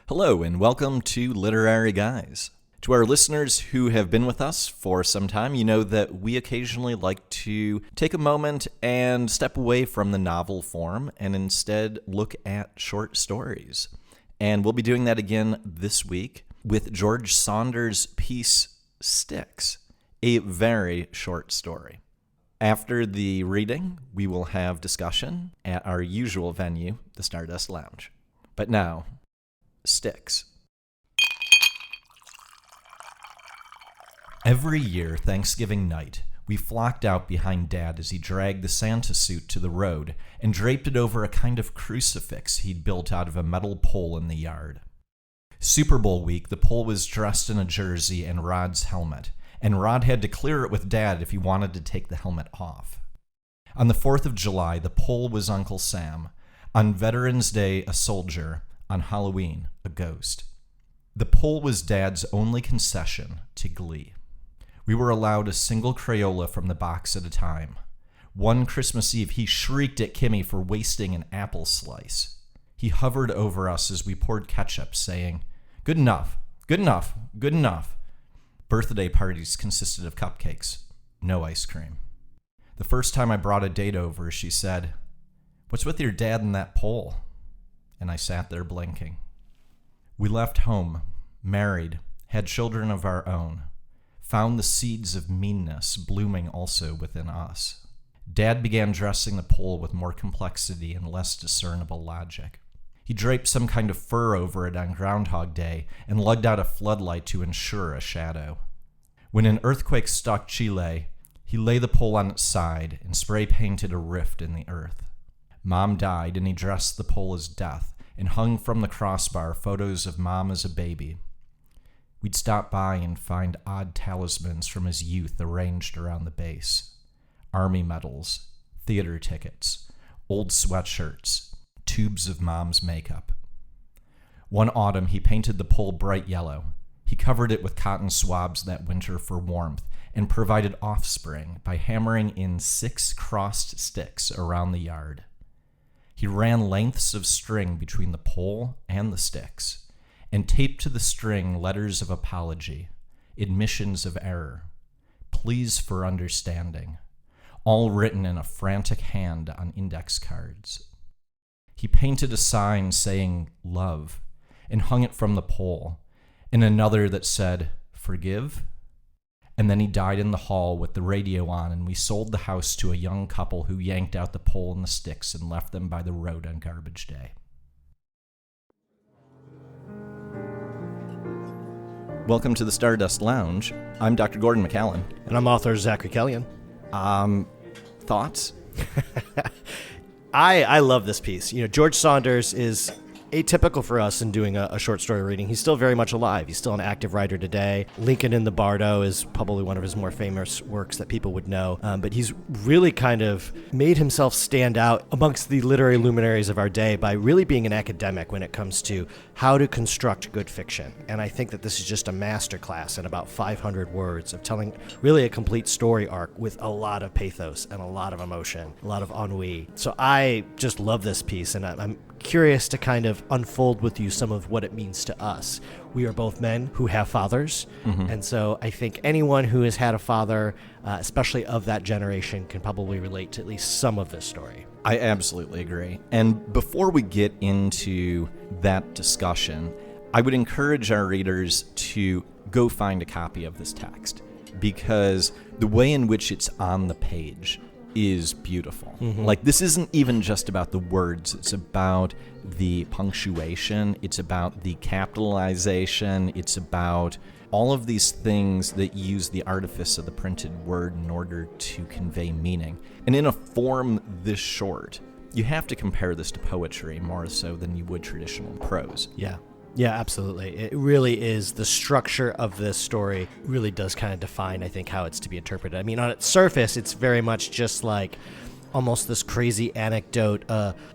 Hello, and welcome to Literary Guys. To our listeners who have been with us for some time, you know that we occasionally like to take a moment and step away from the novel form and instead look at short stories. And we'll be doing that again this week with George Saunders' piece, Sticks, a very short story. After the reading, we will have discussion at our usual venue, the Stardust Lounge. But now, Sticks. Every year, Thanksgiving night, we flocked out behind Dad as he dragged the Santa suit to the road and draped it over a kind of crucifix he'd built out of a metal pole in the yard. Super Bowl week, the pole was dressed in a jersey and Rod's helmet, and Rod had to clear it with Dad if he wanted to take the helmet off. On the 4th of July, the pole was Uncle Sam. On Veterans Day, a soldier. On Halloween, a ghost. The pole was Dad's only concession to glee. We were allowed a single Crayola from the box at a time. One Christmas Eve, he shrieked at Kimmy for wasting an apple slice. He hovered over us as we poured ketchup, saying, "Good enough, good enough, good enough." Birthday parties consisted of cupcakes, no ice cream. The first time I brought a date over, she said, "What's with your dad and that pole?" And I sat there blinking. We left home, married, had children of our own, found the seeds of meanness blooming also within us. Dad began dressing the pole with more complexity and less discernible logic. He draped some kind of fur over it on Groundhog Day and lugged out a floodlight to ensure a shadow. When an earthquake struck Chile, he lay the pole on its side and spray painted a rift in the earth. Mom died, and he dressed the pole as death and hung from the crossbar photos of Mom as a baby. We'd stop by and find odd talismans from his youth arranged around the base. Army medals, theater tickets, old sweatshirts, tubes of Mom's makeup. One autumn, he painted the pole bright yellow. He covered it with cotton swabs that winter for warmth and provided offspring by hammering in 6 crossed sticks around the yard. He ran lengths of string between the pole and the sticks, and taped to the string letters of apology, admissions of error, pleas for understanding, all written in a frantic hand on index cards. He painted a sign saying love and hung it from the pole, and another that said, "Forgive?" And then he died in the hall with the radio on, and we sold the house to a young couple who yanked out the pole and the sticks and left them by the road on garbage day. Welcome to the Stardust Lounge. I'm Dr. Gordon McAllen. And I'm author Zachary Kellyan. Thoughts? I love this piece. You know, George Saunders is atypical for us in doing a short story reading. He's still very much alive. He's still an active writer today. Lincoln in the Bardo is probably one of his more famous works that people would know. But he's really kind of made himself stand out amongst the literary luminaries of our day by really being an academic when it comes to how to construct good fiction. And I think that this is just a masterclass in about 500 words of telling really a complete story arc with a lot of pathos and a lot of emotion, a lot of ennui. So I just love this piece, and I'm curious to kind of unfold with you some of what it means to us. We are both men who have fathers, and so I think anyone who has had a father, especially of that generation, can probably relate to at least some of this story. I absolutely agree. And before we get into that discussion, I would encourage our readers to go find a copy of this text, because the way in which it's on the page is beautiful. Like, this isn't even just about the words, it's about the punctuation, it's about the capitalization, it's about all of these things that use the artifice of the printed word in order to convey meaning. And in a form this short, you have to compare this to poetry more so than you would traditional prose. Yeah, absolutely. It really is. The structure of this story really does kind of define, I think, how it's to be interpreted. I mean, on its surface, it's very much just like almost this crazy anecdote,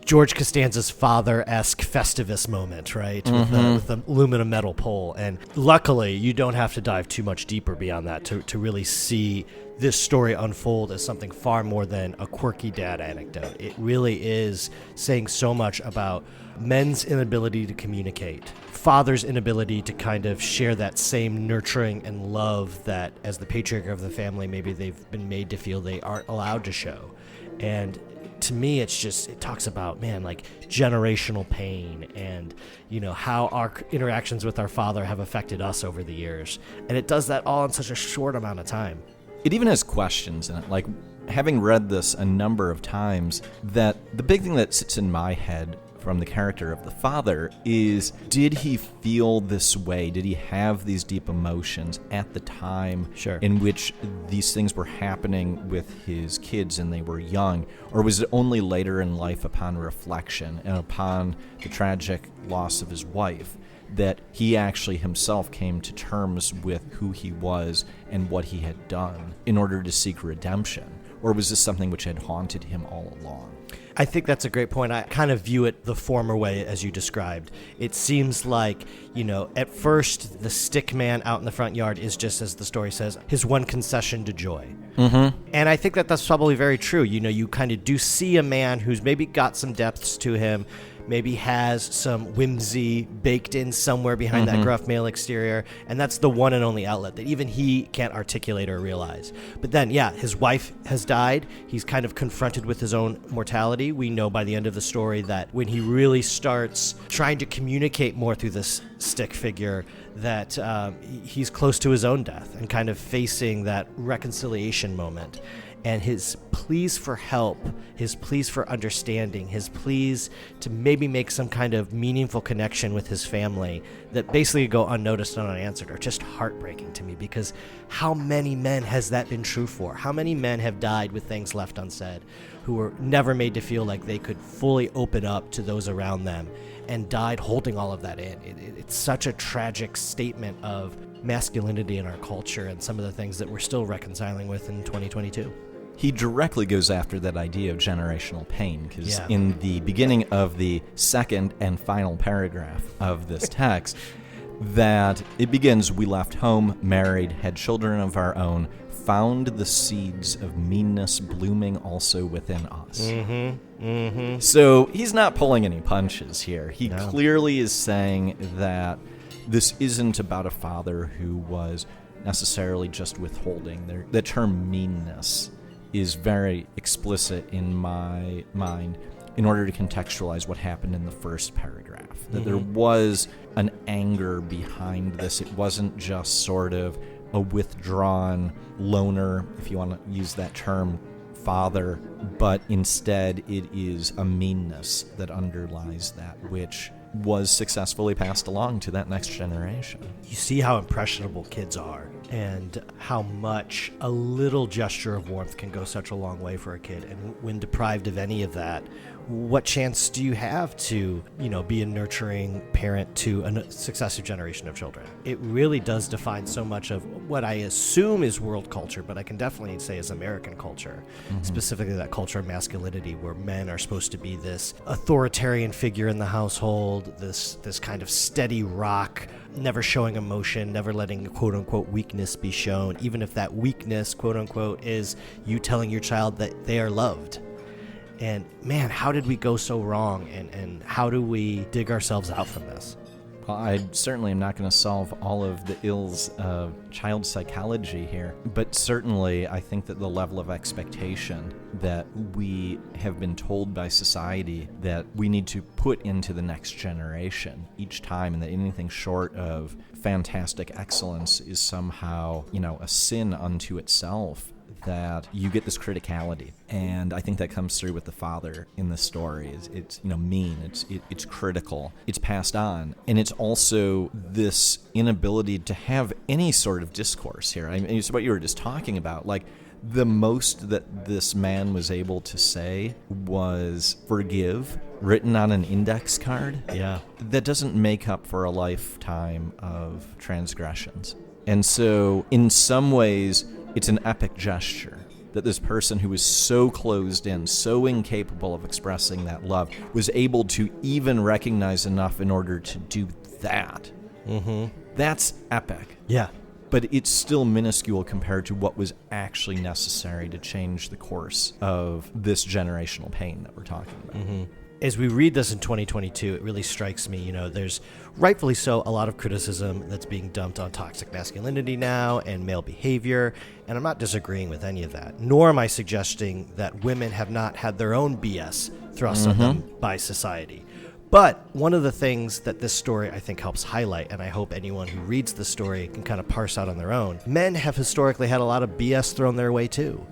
George Costanza's father-esque Festivus moment, right? With the aluminum metal pole. And luckily, you don't have to dive too much deeper beyond that to really see this story unfold as something far more than a quirky dad anecdote. It really is saying so much about men's inability to communicate, fathers' inability to kind of share that same nurturing and love that, as the patriarch of the family, maybe they've been made to feel they aren't allowed to show. And to me, it talks about, man, like generational pain and, how our interactions with our father have affected us over the years. And it does that all in such a short amount of time. It even has questions in it. Like, having read this a number of times, that the big thing that sits in my head from the character of the father is, did he feel this way? Did he have these deep emotions at the time in which these things were happening with his kids and they were young? Or was it only later in life, upon reflection and upon the tragic loss of his wife, that he actually himself came to terms with who he was and what he had done in order to seek redemption? Or was this something which had haunted him all along? I think that's a great point. I kind of view it the former way as you described. It seems like, at first the stick man out in the front yard is just, as the story says, his one concession to joy. And I think that that's probably very true. You kind of do see a man who's maybe got some depths to him, maybe has some whimsy baked in somewhere behind that gruff male exterior, and that's the one and only outlet that even he can't articulate or realize. But then, his wife has died. He's kind of confronted with his own mortality. We know by the end of the story that when he really starts trying to communicate more through this stick figure, that he's close to his own death and kind of facing that reconciliation moment. And his pleas for help, his pleas for understanding, his pleas to maybe make some kind of meaningful connection with his family that basically go unnoticed and unanswered are just heartbreaking to me, because how many men has that been true for? How many men have died with things left unsaid, who were never made to feel like they could fully open up to those around them, and died holding all of that in? It's such a tragic statement of masculinity in our culture and some of the things that we're still reconciling with in 2022. He directly goes after that idea of generational pain, because in the beginning of the second and final paragraph of this text, that it begins, "We left home, married, had children of our own, found the seeds of meanness blooming also within us." So he's not pulling any punches here. He clearly is saying that this isn't about a father who was necessarily just withholding. The term meanness is very explicit in my mind in order to contextualize what happened in the first paragraph. That there was an anger behind this. It wasn't just sort of a withdrawn loner, if you want to use that term, father, but instead it is a meanness that underlies that, which was successfully passed along to that next generation. You see how impressionable kids are and how much a little gesture of warmth can go such a long way for a kid. And when deprived of any of that, what chance do you have to, be a nurturing parent to a successive generation of children? It really does define so much of what I assume is world culture, but I can definitely say is American culture, specifically that culture of masculinity, where men are supposed to be this authoritarian figure in the household, this kind of steady rock, never showing emotion, never letting quote-unquote weakness be shown, even if that weakness, quote-unquote, is you telling your child that they are loved. And man, how did we go so wrong, and how do we dig ourselves out from this? Well, I certainly am not going to solve all of the ills of child psychology here, but certainly I think that the level of expectation that we have been told by society that we need to put into the next generation each time, and that anything short of fantastic excellence is somehow, a sin unto itself, that you get this criticality. And I think that comes through with the father in the story. It's mean, it's critical, it's passed on. And it's also this inability to have any sort of discourse here. I mean, it's what you were just talking about. Like, the most that this man was able to say was forgive, written on an index card. Yeah. That doesn't make up for a lifetime of transgressions. And so, in some ways, it's an epic gesture that this person who was so closed in, so incapable of expressing that love, was able to even recognize enough in order to do that. That's epic. Yeah. But it's still minuscule compared to what was actually necessary to change the course of this generational pain that we're talking about. As we read this in 2022, it really strikes me, there's rightfully so a lot of criticism that's being dumped on toxic masculinity now and male behavior, and I'm not disagreeing with any of that, nor am I suggesting that women have not had their own BS thrust on them by society. But one of the things that this story, I think, helps highlight, and I hope anyone who reads the story can kind of parse out on their own, men have historically had a lot of BS thrown their way too.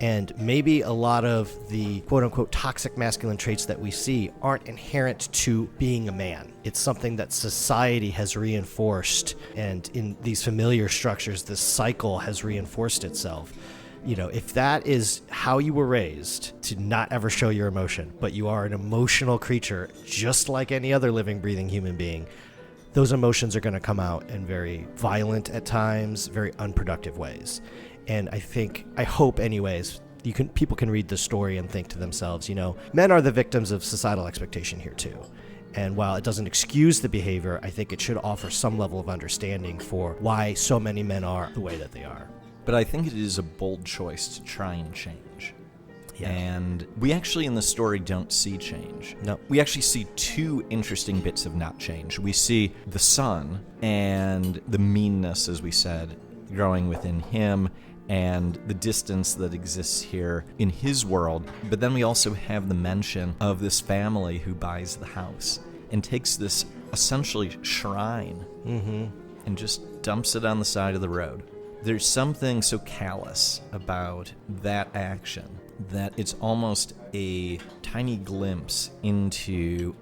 And maybe a lot of the quote-unquote toxic masculine traits that we see aren't inherent to being a man. It's something that society has reinforced, and in these familiar structures, this cycle has reinforced itself. If that is how you were raised, to not ever show your emotion, but you are an emotional creature just like any other living, breathing human being, those emotions are going to come out in very violent at times, very unproductive ways. And I hope anyways, people can read the story and think to themselves, men are the victims of societal expectation here too. And while it doesn't excuse the behavior, I think it should offer some level of understanding for why so many men are the way that they are. But I think it is a bold choice to try and change. Yeah. And we actually in the story don't see change. No. We actually see two interesting bits of not change. We see the son and the meanness, as we said, growing within him, and the distance that exists here in his world. But then we also have the mention of this family who buys the house and takes this essentially shrine and just dumps it on the side of the road. There's something so callous about that action that it's almost a tiny glimpse into,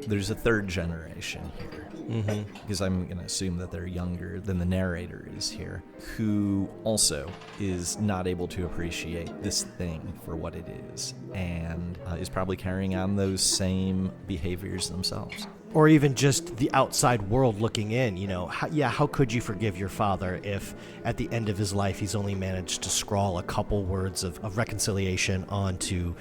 there's a third generation here. Because I'm going to assume that they're younger than the narrator is here, who also is not able to appreciate this thing for what it is, and is probably carrying on those same behaviors themselves. Or even just the outside world looking in, how could you forgive your father if at the end of his life he's only managed to scrawl a couple words of reconciliation onto,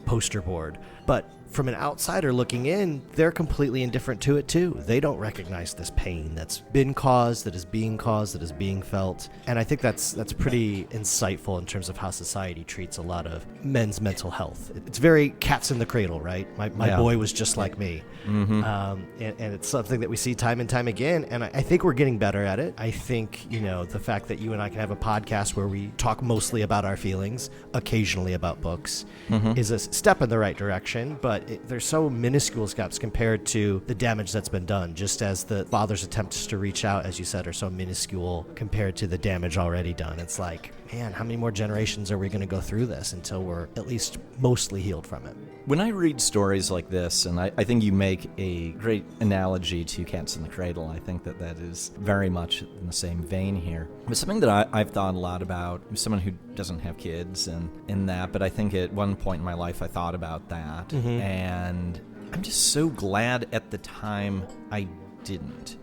poster board? But from an outsider looking in, they're completely indifferent to it too. They don't recognize this pain that's been caused, that is being caused, that is being felt. And I think that's pretty insightful in terms of how society treats a lot of men's mental health. It's very cats in the cradle, right? My boy was just like me. And it's something that we see time and time again. And I think we're getting better at it. I think, the fact that you and I can have a podcast where we talk mostly about our feelings, occasionally about books, is a step in the right direction. But they're so minuscule steps compared to the damage that's been done, just as the father's attempts to reach out, as you said, are so minuscule compared to the damage already done. It's like, man, how many more generations are we going to go through this until we're at least mostly healed from it? When I read stories like this, and I think you make a great analogy to Cats in the Cradle, I think that is very much in the same vein here. But something that I've thought a lot about, someone who doesn't have kids and in that, but I think at one point in my life I thought about that, and I'm just so glad at the time I didn't.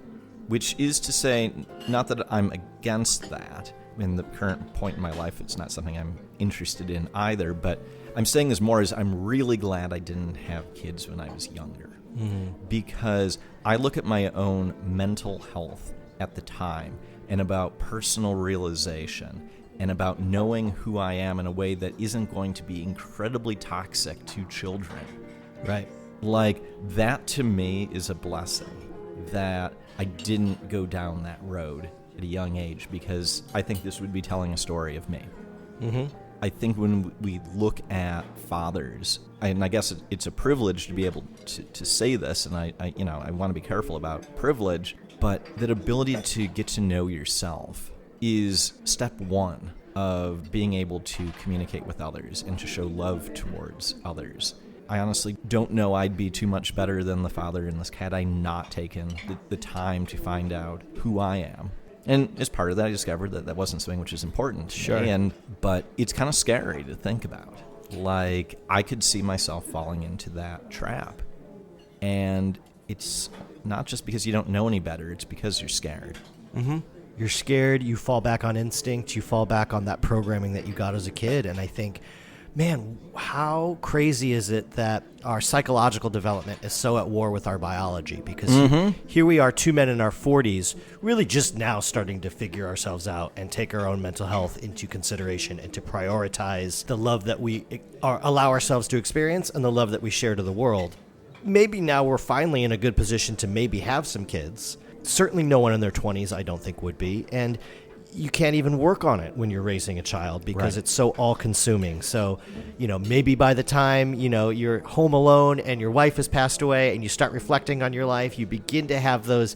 Which is to say, not that I'm against that. In the current point in my life, it's not something I'm interested in either, but I'm saying this more as I'm really glad I didn't have kids when I was younger. Because I look at my own mental health at the time and about personal realization and about knowing who I am in a way that isn't going to be incredibly toxic to children. Right. Like, that to me is a blessing that I didn't go down that road at a young age, because I think this would be telling a story of me. I think when we look at fathers, and I guess it's a privilege to be able to say this, and I want to be careful about privilege, but that ability to get to know yourself is step one of being able to communicate with others and to show love towards others. I honestly don't know I'd be too much better than the father in this had I not taken the time to find out who I am. And as part of that, I discovered that wasn't something which is important. Sure. But it's kind of scary to think about. Like, I could see myself falling into that trap. And it's not just because you don't know any better, it's because you're scared. You're scared, you fall back on instinct, you fall back on that programming that you got as a kid. And I think, man, how crazy is it that our psychological development is so at war with our biology? Because here we are, two men in our 40s, really just now starting to figure ourselves out and take our own mental health into consideration and to prioritize the love that we allow ourselves to experience and the love that we share to the world. Maybe now we're finally in a good position to maybe have some kids. Certainly no one in their 20s, I don't think, would be. And you can't even work on it when you're raising a child because it's so all-consuming. So, maybe by the time, you're home alone and your wife has passed away and you start reflecting on your life, you begin to have those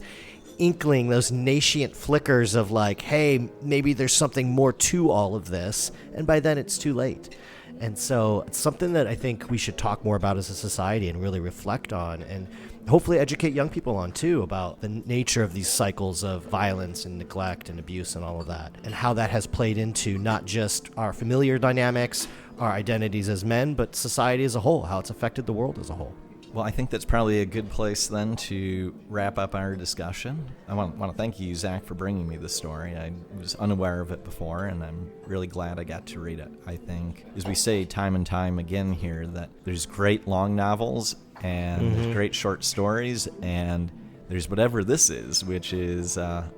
those nascent flickers of like, hey, maybe there's something more to all of this. And by then it's too late. And so it's something that I think we should talk more about as a society and really reflect on, and hopefully educate young people on too about the nature of these cycles of violence and neglect and abuse and all of that, and how that has played into not just our familiar dynamics, our identities as men, but society as a whole, how it's affected the world as a whole. Well, I think that's probably a good place then to wrap up our discussion. I want to thank you, Zach, for bringing me this story. I was unaware of it before, and I'm really glad I got to read it. I think, as we say time and time again here, that there's great long novels and there's great short stories, and there's whatever this is, which is a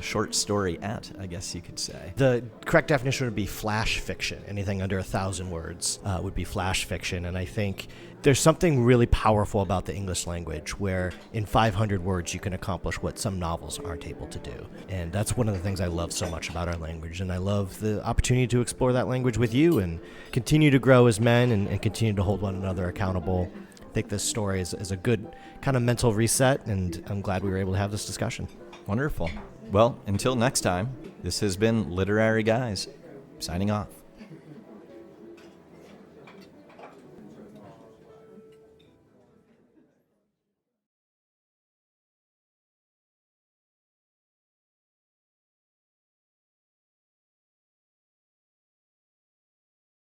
short story-ette, I guess you could say. The correct definition would be flash fiction. Anything under 1,000 words would be flash fiction. And I think there's something really powerful about the English language where in 500 words you can accomplish what some novels aren't able to do. And that's one of the things I love so much about our language. And I love the opportunity to explore that language with you and continue to grow as men and continue to hold one another accountable. I think this story is a good kind of mental reset, and I'm glad we were able to have this discussion. Wonderful. Well, until next time, this has been Literary Guys, signing off.